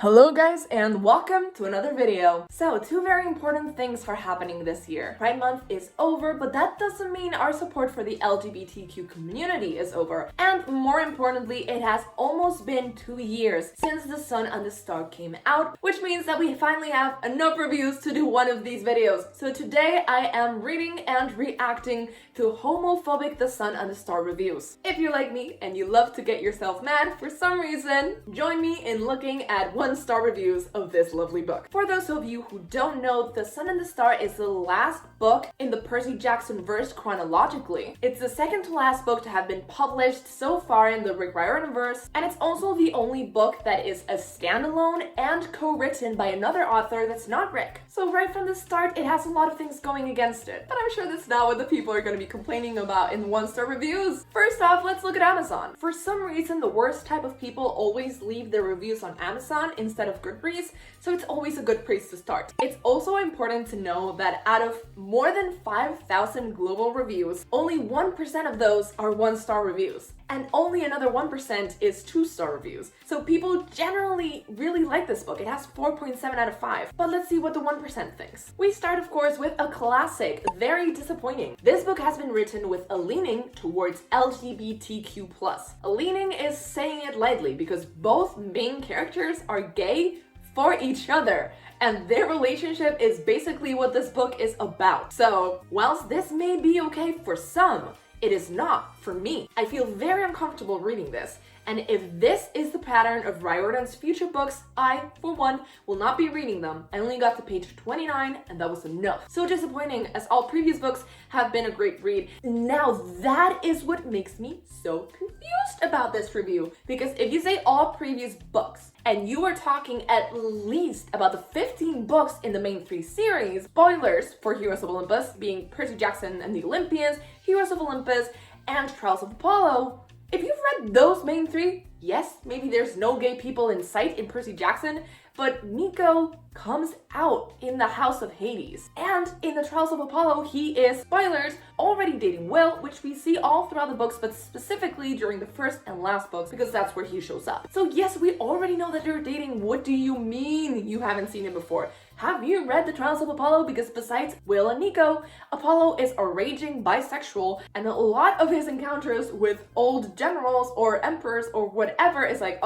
Hello guys and welcome to another video. So two very important things are happening this year. Pride Month is over, but that doesn't mean our support for the LGBTQ community is over. And more importantly, it has almost been 2 years since The Sun and the Star came out, which means that we finally have enough reviews to do one of these videos. So today I am reading and reacting to Homophobic The Sun and the Star reviews. If you're like me and you love to get yourself mad for some reason, join me in looking at 1-star reviews of this lovely book. For those of you who don't know, The Sun and the Star is the last book in the Percy Jackson verse chronologically. It's the second to last book to have been published so far in the Rick Riordan verse, and it's also the only book that is a standalone and co-written by another author that's not Rick. So right from the start, it has a lot of things going against it. But I'm sure that's not what the people are going to be complaining about in 1-star reviews. First off, let's look at Amazon. For some reason, the worst type of people always leave their reviews on Amazon instead of Goodreads, so it's always a good place to start. It's also important to know that out of more than 5,000 global reviews, only 1% of those are 1-star reviews, and only another 1% is 2-star reviews. So people generally really like this book. It has 4.7 out of 5. But let's see what the 1% thinks. We start, of course, with a classic. Very disappointing. This book has been written with a leaning towards LGBTQ+. A leaning is saying it lightly because both main characters are gay for each other, and their relationship is basically what this book is about. So, whilst this may be okay for some, it is not for me. I feel very uncomfortable reading this, and if this is the pattern of Riordan's future books, I, for one, will not be reading them. I only got to page 29, and that was enough. So disappointing, as all previous books have been a great read. Now that is what makes me so confused about this review, because if you say all previous books, and you are talking at least about the 15 books in the main 3 series, spoilers for Heroes of Olympus, being Percy Jackson and the Olympians, Heroes of Olympus, and Trials of Apollo, if you've read those main 3, yes, maybe there's no gay people in sight in Percy Jackson, but Nico comes out in the House of Hades. And in the Trials of Apollo, he is, spoilers, already dating Will, which we see all throughout the books, but specifically during the first and last books, because that's where he shows up. So yes, we already know that they're dating. What do you mean you haven't seen it before? Have you read the Trials of Apollo? Because besides Will and Nico, Apollo is a raging bisexual, and a lot of his encounters with old generals or emperors or whatever is like,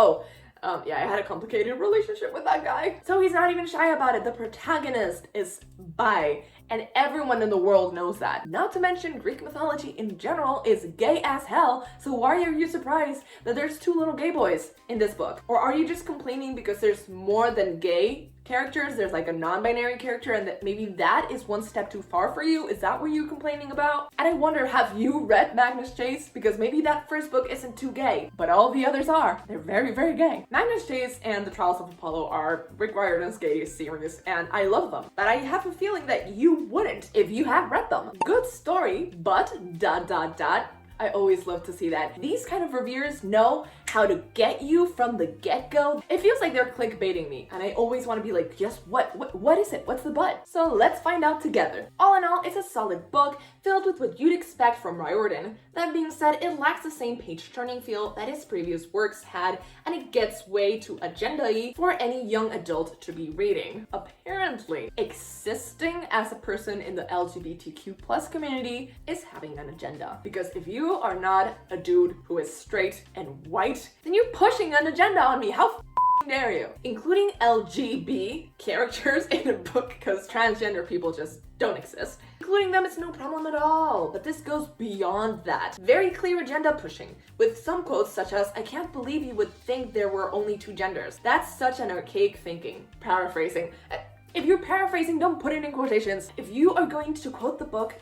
yeah, I had a complicated relationship with that guy. So he's not even shy about it. The protagonist is bi, and everyone in the world knows that. Not to mention Greek mythology in general is gay as hell, so why are you surprised that there's 2 little gay boys in this book? Or are you just complaining because there's more than gay characters, there's like a non-binary character, and that maybe that is one step too far for you? Is that what you're complaining about? And I wonder, have you read Magnus Chase? Because maybe that first book isn't too gay, but all the others are. They're very, very gay. Magnus Chase and the Trials of Apollo are Rick Riordan's gay series, and I love them. But I have a feeling that you wouldn't if you have read them. Good story, but ... I always love to see that. These kind of reviewers know how to get you from the get-go. It feels like they're clickbaiting me, and I always want to be like, yes, what is it? What's the but? So let's find out together. All in all, it's a solid book filled with what you'd expect from Riordan. That being said, it lacks the same page-turning feel that his previous works had, and it gets way too agenda-y for any young adult to be reading. Apparently, existing as a person in the LGBTQ+ community is having an agenda. Because if you are not a dude who is straight and white, then you're pushing an agenda on me. How dare you? Including LGB characters in a book because transgender people just don't exist. Including them is no problem at all, but this goes beyond that. Very clear agenda pushing, with some quotes such as, "I can't believe you would think there were only 2 genders." That's such an archaic thinking. Paraphrasing. If you're paraphrasing, don't put it in quotations. If you are going to quote the book,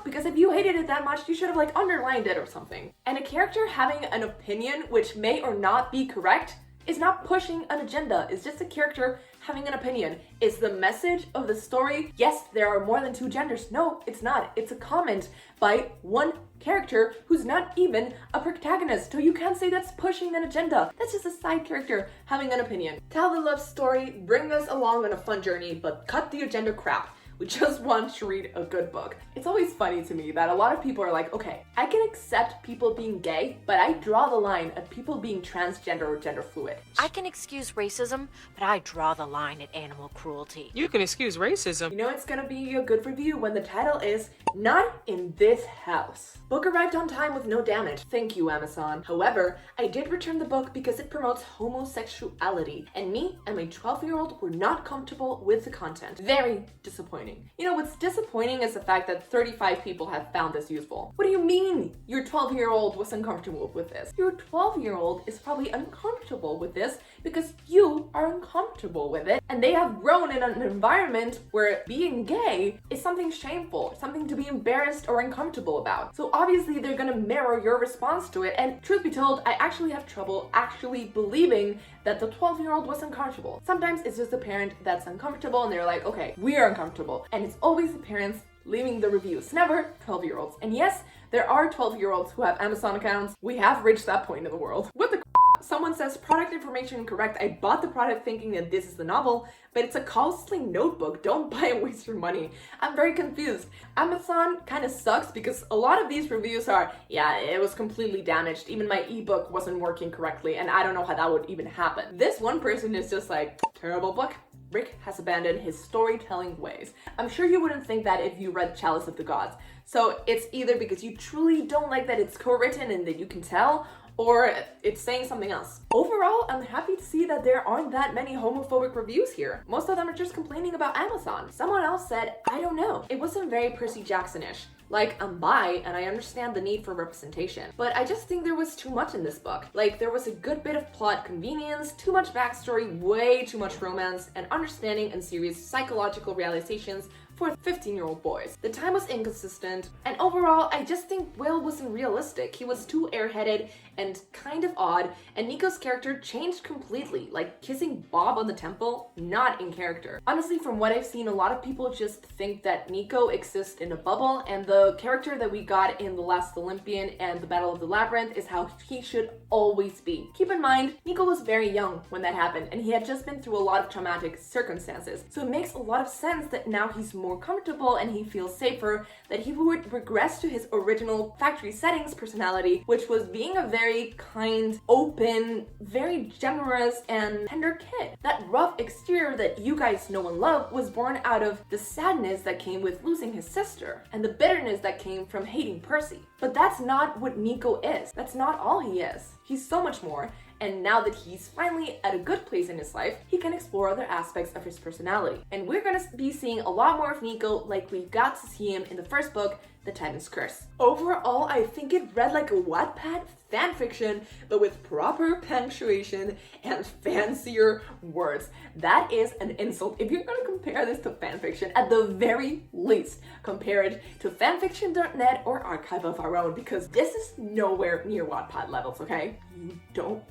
because if you hated it that much, you should have like underlined it or something. And a character having an opinion which may or not be correct is not pushing an agenda. It's just a character having an opinion. Is the message of the story, yes, there are more than 2 genders? No, it's not. It's a comment by one character who's not even a protagonist. So you can't say that's pushing an agenda. That's just a side character having an opinion. Tell the love story, bring us along on a fun journey, but cut the agenda crap. We just want to read a good book. It's always funny to me that a lot of people are like, okay, I can accept people being gay, but I draw the line at people being transgender or gender fluid. I can excuse racism, but I draw the line at animal cruelty. You can excuse racism. You know it's gonna be a good review when the title is Not in This House. Book arrived on time with no damage. Thank you, Amazon. However, I did return the book because it promotes homosexuality, and me and my 12-year-old were not comfortable with the content. Very disappointing. You know, what's disappointing is the fact that 35 people have found this useful. What do you mean your 12-year-old was uncomfortable with this? Your 12-year-old is probably uncomfortable with this because you are uncomfortable with it, and they have grown in an environment where being gay is something shameful, something to be embarrassed or uncomfortable about. So obviously they're gonna mirror your response to it, and truth be told, I actually have trouble actually believing that the 12-year-old was uncomfortable. Sometimes it's just a parent that's uncomfortable and they're like, okay, we're uncomfortable. And it's always the parents leaving the reviews, never 12-year-olds. And yes, there are 12-year-olds who have Amazon accounts. We have reached that point in the world. What the Someone says product information incorrect. I bought the product thinking that this is the novel, but it's a costly notebook. Don't buy and waste your money. I'm very confused. Amazon kind of sucks because a lot of these reviews are, yeah, it was completely damaged. Even my ebook wasn't working correctly, and I don't know how that would even happen. This one person is just like, terrible book. Rick has abandoned his storytelling ways. I'm sure you wouldn't think that if you read Chalice of the Gods. So it's either because you truly don't like that it's co-written and that you can tell, or it's saying something else. Overall, I'm happy to see that there aren't that many homophobic reviews here. Most of them are just complaining about Amazon. Someone else said, I don't know. It wasn't very Percy Jackson-ish. Like, I'm bi and I understand the need for representation, but I just think there was too much in this book. Like, there was a good bit of plot convenience, too much backstory, way too much romance, and understanding and serious psychological realizations for 15-year-old boys. The time was inconsistent, and overall, I just think Will wasn't realistic. He was too airheaded and kind of odd, and Nico's character changed completely, like kissing Bob on the temple, not in character. Honestly, from what I've seen, a lot of people just think that Nico exists in a bubble, and the character that we got in The Last Olympian and The Battle of the Labyrinth is how he should always be. Keep in mind, Nico was very young when that happened, and he had just been through a lot of traumatic circumstances, so it makes a lot of sense that now he's more comfortable and he feels safer, that he would regress to his original factory settings personality, which was being a very kind, open, very generous and tender kid. That rough exterior that you guys know and love was born out of the sadness that came with losing his sister and the bitterness that came from hating Percy. But that's not what Nico is. That's not all he is. He's so much more. And now that he's finally at a good place in his life, he can explore other aspects of his personality. And we're gonna be seeing a lot more of Nico like we got to see him in the first book, The Titan's Curse. Overall, I think it read like a Wattpad fanfiction, but with proper punctuation and fancier words. That is an insult. If you're gonna compare this to fanfiction, at the very least, compare it to fanfiction.net or Archive of Our Own, because this is nowhere near Wattpad levels, okay? You don't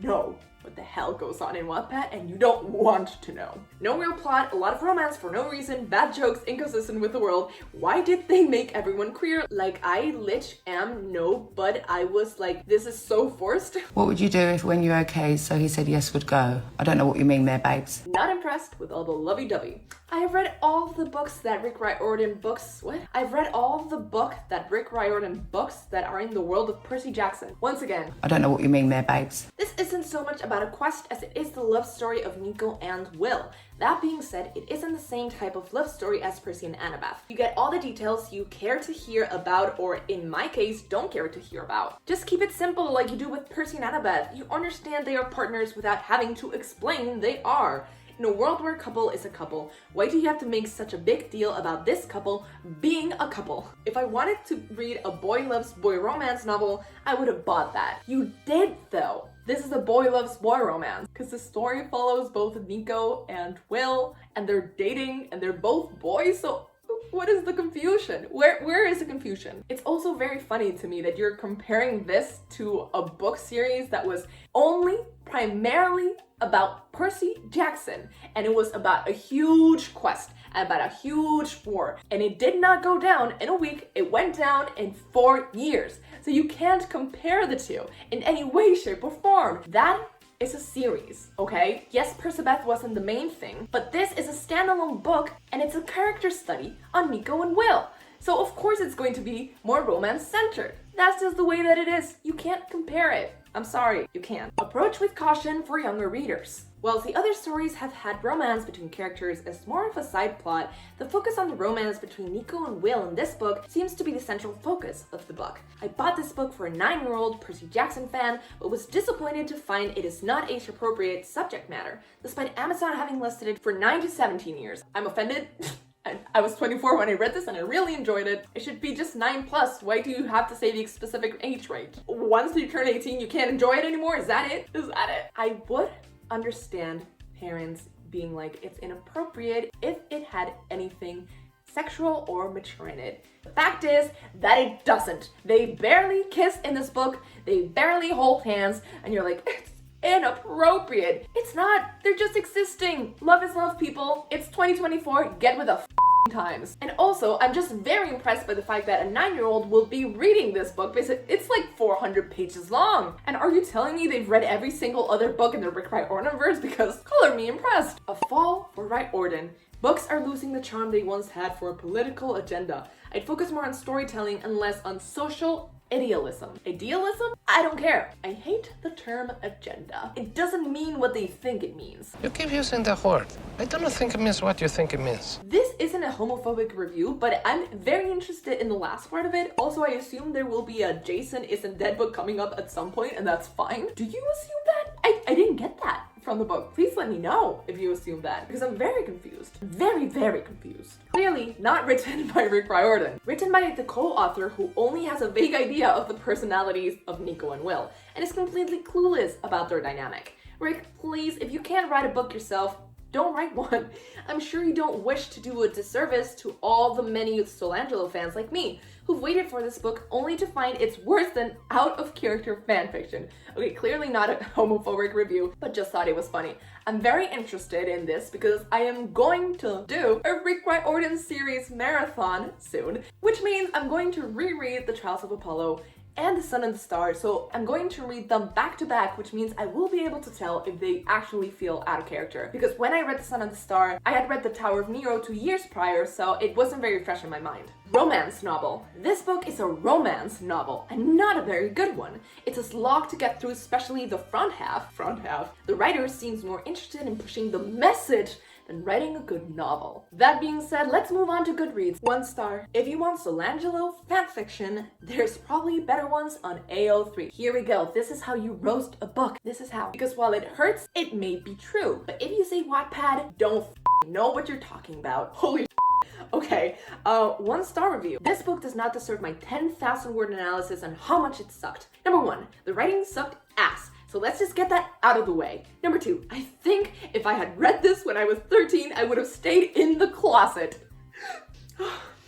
know what the hell goes on in Wattpad, and you don't want to know. No real plot, a lot of romance for no reason, bad jokes, inconsistent with the world. Why did they make everyone queer? Like, I am no, but I was like, this is so forced. What would you do if when you're okay, so he said yes would go? I don't know what you mean there, babes. Not impressed with all the lovey-dovey. I have read all the books that Rick Riordan books, I've read all the book that Rick Riordan books that are in the world of Percy Jackson. Once again, I don't know what you mean there, babes. This isn't so much about a quest as it is the love story of Nico and Will. That being said, it isn't the same type of love story as Percy and Annabeth. You get all the details you care to hear about, or in my case, don't care to hear about. Just keep it simple like you do with Percy and Annabeth. You understand they are partners without having to explain they are. In a world where a couple is a couple, why do you have to make such a big deal about this couple being a couple? If I wanted to read a boy loves boy romance novel, I would have bought that. You did though. This is a boy loves boy romance because the story follows both Nico and Will, and they're dating and they're both boys, so what is the confusion? Where is the confusion? It's also very funny to me that you're comparing this to a book series that was only primarily about Percy Jackson, and it was about a huge quest, about a huge war, and it did not go down in a week, it went down in 4 years. So you can't compare the two in any way, shape, or form. That is a series, okay? Yes, Percabeth wasn't the main thing, but this is a standalone book and it's a character study on Nico and Will. So of course it's going to be more romance-centered. That's just the way that it is. You can't compare it. I'm sorry, you can't. Approach with caution for younger readers. While the other stories have had romance between characters as more of a side plot, the focus on the romance between Nico and Will in this book seems to be the central focus of the book. I bought this book for a 9-year-old Percy Jackson fan, but was disappointed to find it is not age-appropriate subject matter, despite Amazon having listed it for 9 to 17 years. I'm offended. I was 24 when I read this and I really enjoyed it. It should be just 9+. Why do you have to say the specific age range? Once you turn 18, you can't enjoy it anymore? Is that it? Is that it? I would understand parents being like, it's inappropriate if it had anything sexual or mature in it. The fact is that it doesn't. They barely kiss in this book. They barely hold hands. And you're like, it's inappropriate. It's not. They're just existing. Love is love, people. It's 2024. Get with the times. And also, I'm just very impressed by the fact that a 9-year-old will be reading this book because it's like 400 pages long. And are you telling me they've read every single other book in the Rick Riordanverse? Because color me impressed. A fall for Riordan. Books are losing the charm they once had for a political agenda. I'd focus more on storytelling and less on social idealism. Idealism? I don't care. I hate the term agenda. It doesn't mean what they think it means. You keep using the word. I don't think it means what you think it means. This isn't a homophobic review, but I'm very interested in the last part of it. Also, I assume there will be a Jason Isn't Dead book coming up at some point, and that's fine. Do you assume that? I didn't get that from the book. Please let me know if you assume that, because I'm very confused. Very, very confused. Clearly not written by Rick Riordan. Written by the co-author who only has a vague idea of the personalities of Nico and Will, and is completely clueless about their dynamic. Rick, please, if you can't write a book yourself, don't write one. I'm sure you don't wish to do a disservice to all the many Solangelo fans like me who've waited for this book only to find it's worse than out-of-character fanfiction. Okay, clearly not a homophobic review, but just thought it was funny. I'm very interested in this because I am going to do a Rick Riordan series marathon soon, which means I'm going to reread The Trials of Apollo and The Sun and the Stars, so I'm going to read them back to back, which means I will be able to tell if they actually feel out of character. Because when I read The Sun and the Star, I had read The Tower of Nero 2 years prior, so it wasn't very fresh in my mind. Romance novel. This book is a romance novel, and not a very good one. It's a slog to get through, especially the front half. The writer seems more interested in pushing the message than writing a good novel. That being said, let's move on to Goodreads. 1 star. If you want Solangelo fanfiction, there's probably better ones on AO3. Here we go. This is how you roast a book. This is how. Because while it hurts, it may be true. But if you say Wattpad, don't know what you're talking about. Holy Okay, 1 star review. This book does not deserve my 10,000 word analysis on how much it sucked. Number 1, the writing sucked ass. So let's just get that out of the way. Number 2, I think if I had read this when I was 13, I would have stayed in the closet.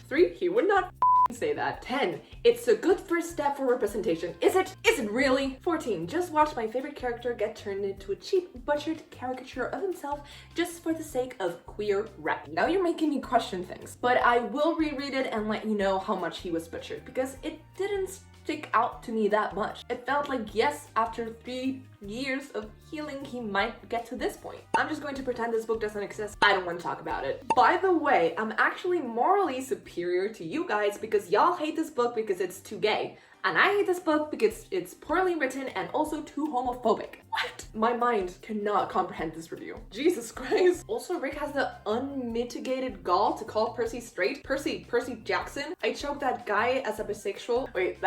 3, he would not say that. 10, it's a good first step for representation. Is it? Is it really? 14, just watch my favorite character get turned into a cheap, butchered caricature of himself just for the sake of queer rap. Now you're making me question things, but I will reread it and let you know how much he was butchered, because it didn't stick out to me that much. It felt like, yes, after 3 years of healing, he might get to this point. I'm just going to pretend this book doesn't exist. I don't want to talk about it. By the way, I'm actually morally superior to you guys because y'all hate this book because it's too gay. And I hate this book because it's poorly written and also too homophobic. What? My mind cannot comprehend this review. Jesus Christ. Also, Rick has the unmitigated gall to call Percy straight. Percy Jackson. I choked that guy as a bisexual. Wait,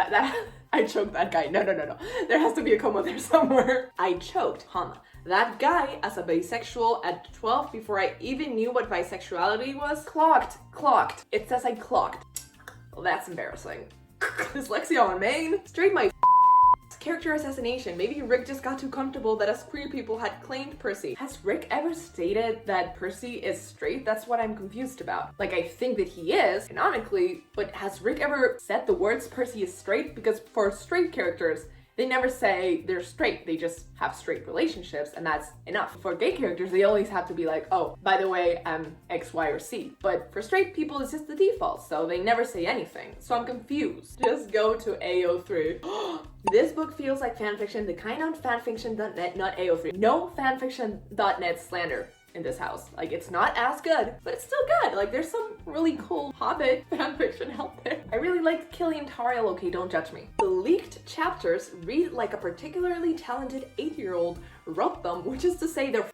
I choked that guy. No. There has to be a comma there somewhere. I choked, that guy as a bisexual at 12 before I even knew what bisexuality was. Clocked. It says I clocked. Well, that's embarrassing. Dyslexia on main. Straight my character assassination. Maybe Rick just got too comfortable that us queer people had claimed Percy. Has Rick ever stated that Percy is straight? That's what I'm confused about. Like, I think that he is, canonically, but has Rick ever said the words Percy is straight? Because for straight characters, They never say they're straight, they just have straight relationships, and that's enough. For gay characters, they always have to be like, oh, by the way, I'm X, Y, or C. But for straight people, it's just the default, so they never say anything. So I'm confused. Just go to AO3. This book feels like fanfiction, the kind on fanfiction.net, not AO3. No fanfiction.net slander in this house. Like, it's not as good, but it's still good. Like, there's some really cool Hobbit fanfiction out there. I really liked Killian Tariel, okay, don't judge me. The leaked chapters read like a particularly talented 8-year-old wrote them, which is to say they're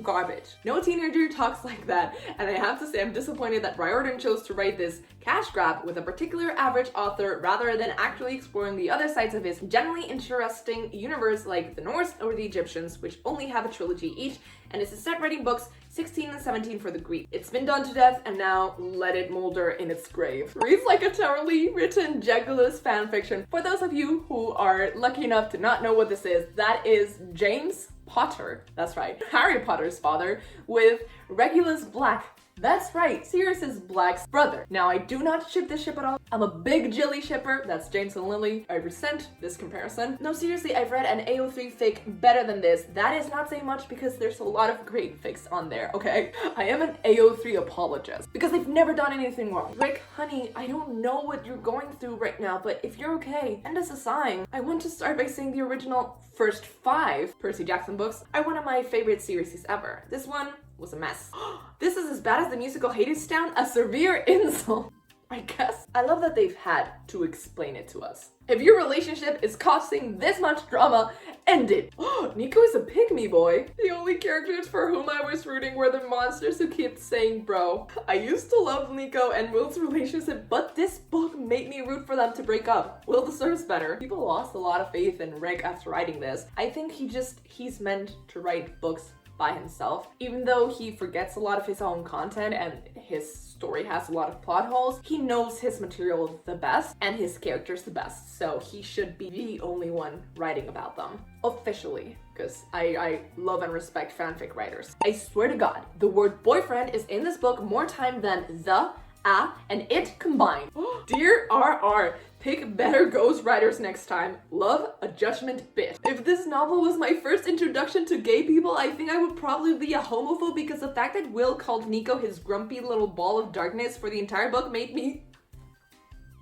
garbage. No teenager talks like that, and I have to say I'm disappointed that Riordan chose to write this cash grab with a particular average author rather than actually exploring the other sides of his generally interesting universe like the Norse or the Egyptians, which only have a trilogy each, and is instead writing books 16 and 17 for the Greek. It's been done to death, and now let it molder in its grave. Reads like a terribly written Jegulus fanfiction. For those of you who are lucky enough to not know what this is, that is James Potter, that's right, Harry Potter's father, with Regulus Black. That's right, Sirius Black's brother. Now, I do not ship this ship at all. I'm a big Jilly shipper. That's James and Lily. I resent this comparison. No, seriously, I've read an AO3 fic better than this. That is not saying much because there's a lot of great fics on there, okay? I am an AO3 apologist because they've never done anything wrong. Rick, honey, I don't know what you're going through right now, but if you're okay, send us a sign. I want to start by saying the original first 5 Percy Jackson books are one of my favorite series ever. This one was a mess. This is as bad as the musical Hadestown, a severe insult, I guess. I love that they've had to explain it to us. If your relationship is causing this much drama, end it. Nico is a pygmy boy. The only characters for whom I was rooting were the monsters who kept saying bro. I used to love Nico and Will's relationship, but this book made me root for them to break up. Will deserves better. People lost a lot of faith in Rick after writing this. I think he's meant to write books by himself. Even though he forgets a lot of his own content and his story has a lot of plot holes, he knows his material the best and his characters the best, so he should be the only one writing about them. Officially, because I love and respect fanfic writers. I swear to God, the word boyfriend is in this book more time than the, and it combined. Dear RR, pick better ghostwriters next time. Love, a judgment bit. If this novel was my first introduction to gay people, I think I would probably be a homophobe because the fact that Will called Nico his grumpy little ball of darkness for the entire book made me...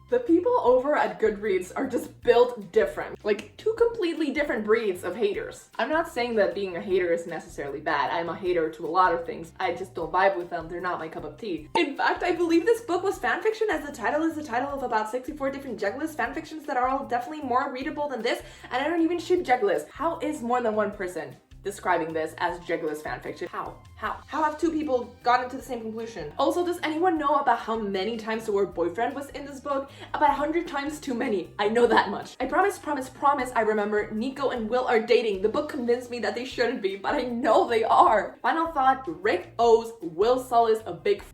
The people over at Goodreads are just built different. Like, 2 completely different breeds of haters. I'm not saying that being a hater is necessarily bad. I'm a hater to a lot of things. I just don't vibe with them. They're not my cup of tea. In fact, I believe this book was fanfiction, as the title is the title of about 64 different Jegulus fanfictions that are all definitely more readable than this, and I don't even ship Jegulus. How is more than one person describing this as Jegulus fanfiction? How have 2 people gotten to the same conclusion? Also, does anyone know about how many times the word boyfriend was in this book? About 100 times too many. I know that much. I promise I remember Nico and Will are dating. The book convinced me that they shouldn't be, but I know they are. Final thought, Rick owes Will Sullis a big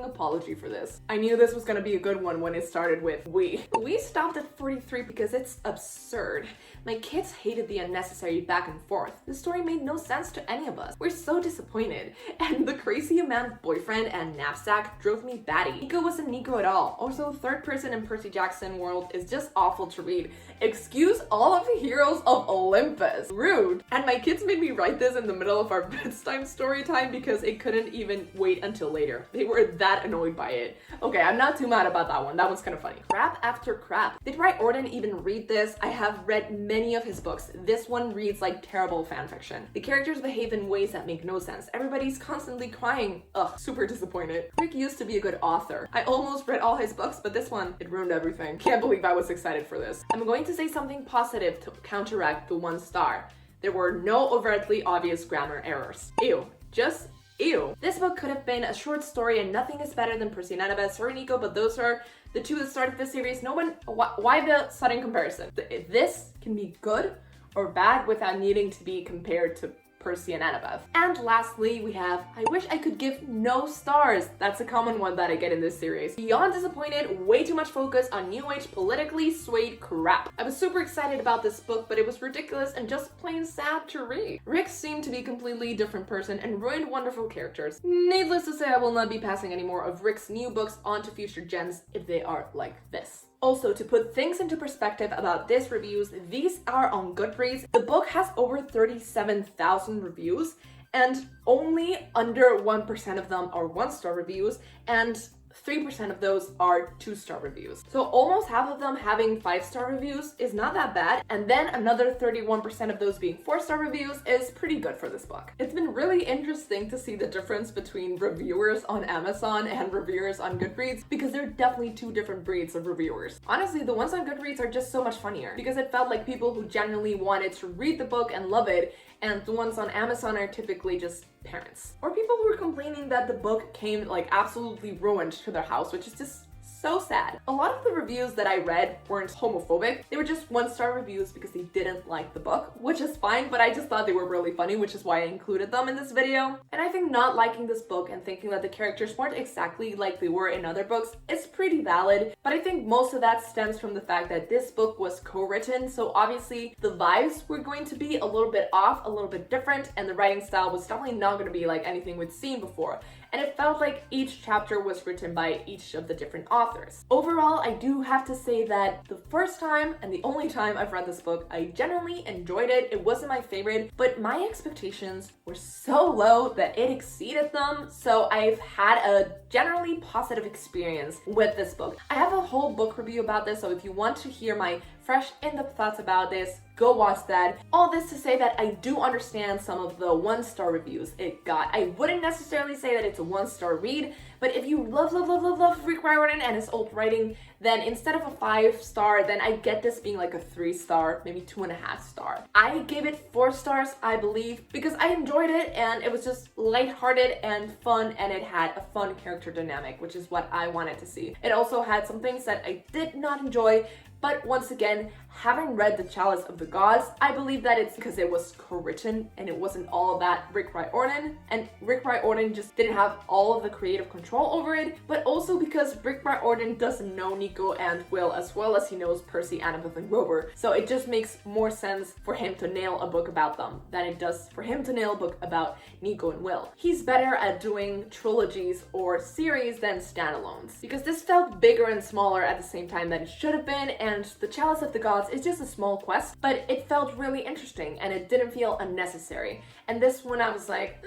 apology for this. I knew this was gonna be a good one when it started with we. We stopped at 43 because it's absurd. My kids hated the unnecessary back and forth. The story made no sense to any of us. We're so disappointed. And the crazy amount of boyfriend and knapsack drove me batty. Nico wasn't Nico at all. Also, third person in Percy Jackson world is just awful to read. Excuse all of the heroes of Olympus. Rude. And my kids made me write this in the middle of our bedtime story time because it couldn't even wait until later. They were that annoyed by it. Okay, I'm not too mad about that one. That one's kind of funny. Crap after crap. Did Riordan even read this? I have read many of his books. This one reads like terrible fanfiction. The characters behave in ways that make no sense. Everybody's constantly crying. Ugh, super disappointed. Rick used to be a good author. I almost read all his books, but this one, it ruined everything. Can't believe I was excited for this. I'm going to say something positive to counteract the 1 star. There were no overtly obvious grammar errors. Ew. Just ew. This book could have been a short story and nothing is better than Percy and Annabeth. Sorry, Nico, but those are the 2 that started this series. No one, why the sudden comparison? This can be good or bad without needing to be compared to Percy and Annabeth. And lastly, we have, I wish I could give no stars. That's a common one that I get in this series. Beyond disappointed, way too much focus on new age politically swayed crap. I was super excited about this book, but it was ridiculous and just plain sad to read. Rick seemed to be a completely different person and ruined wonderful characters. Needless to say, I will not be passing any more of Rick's new books on to future gens if they are like this. Also, to put things into perspective about these reviews, these are on Goodreads. The book has over 37,000 reviews, and only under 1% of them are 1-star reviews, and 3% of those are 2-star reviews. So almost half of them having 5-star reviews is not that bad, and then another 31% of those being 4-star reviews is pretty good for this book. It's been really interesting to see the difference between reviewers on Amazon and reviewers on Goodreads, because they're definitely two different breeds of reviewers. Honestly, the ones on Goodreads are just so much funnier, because it felt like people who genuinely wanted to read the book and love it, and the ones on Amazon are typically just parents. Or people who are complaining that the book came like absolutely ruined to their house, which is just so sad. A lot of the reviews that I read weren't homophobic. They were just 1-star reviews because they didn't like the book, which is fine, but I just thought they were really funny, which is why I included them in this video. And I think not liking this book and thinking that the characters weren't exactly like they were in other books is pretty valid, but I think most of that stems from the fact that this book was co-written, so obviously the vibes were going to be a little bit off, a little bit different, and the writing style was definitely not going to be like anything we'd seen before. And it felt like each chapter was written by each of the different authors. Overall, I do have to say that the first time and the only time I've read this book, I genuinely enjoyed it. It wasn't my favorite, but my expectations were so low that it exceeded them. So I've had a generally positive experience with this book. I have a whole book review about this, so if you want to hear my fresh in-depth thoughts about this, go watch that. All this to say that I do understand some of the 1-star reviews it got. I wouldn't necessarily say that it's a 1-star read, but if you love Rick Riordan and his old writing, then instead of a 5-star, then I get this being like a 3-star, maybe 2.5 star. I gave it 4 stars, I believe, because I enjoyed it and it was just lighthearted and fun, and it had a fun character dynamic, which is what I wanted to see. It also had some things that I did not enjoy, but once again, having read The Chalice of the Gods, I believe that it's because it was co-written and it wasn't all that Rick Riordan, and Rick Riordan just didn't have all of the creative control over it, but also because Rick Riordan doesn't know Nico and Will as well as he knows Percy, Annabeth, and Grover, so it just makes more sense for him to nail a book about them than it does for him to nail a book about Nico and Will. He's better at doing trilogies or series than standalones, because this felt bigger and smaller at the same time than it should have been, and The Chalice of the Gods is just a small quest, but it felt really interesting and it didn't feel unnecessary. And this one I was like,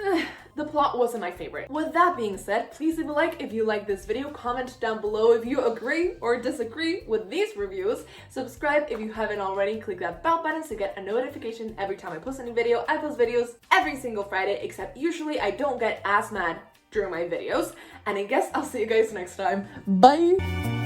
the plot wasn't my favorite. With that being said, please leave a like if you like this video, comment down below if you agree or disagree with these reviews, subscribe if you haven't already, click that bell button to get a notification every time I post a new video. I post videos every single Friday, except usually I don't get as mad during my videos. And I guess I'll see you guys next time. Bye!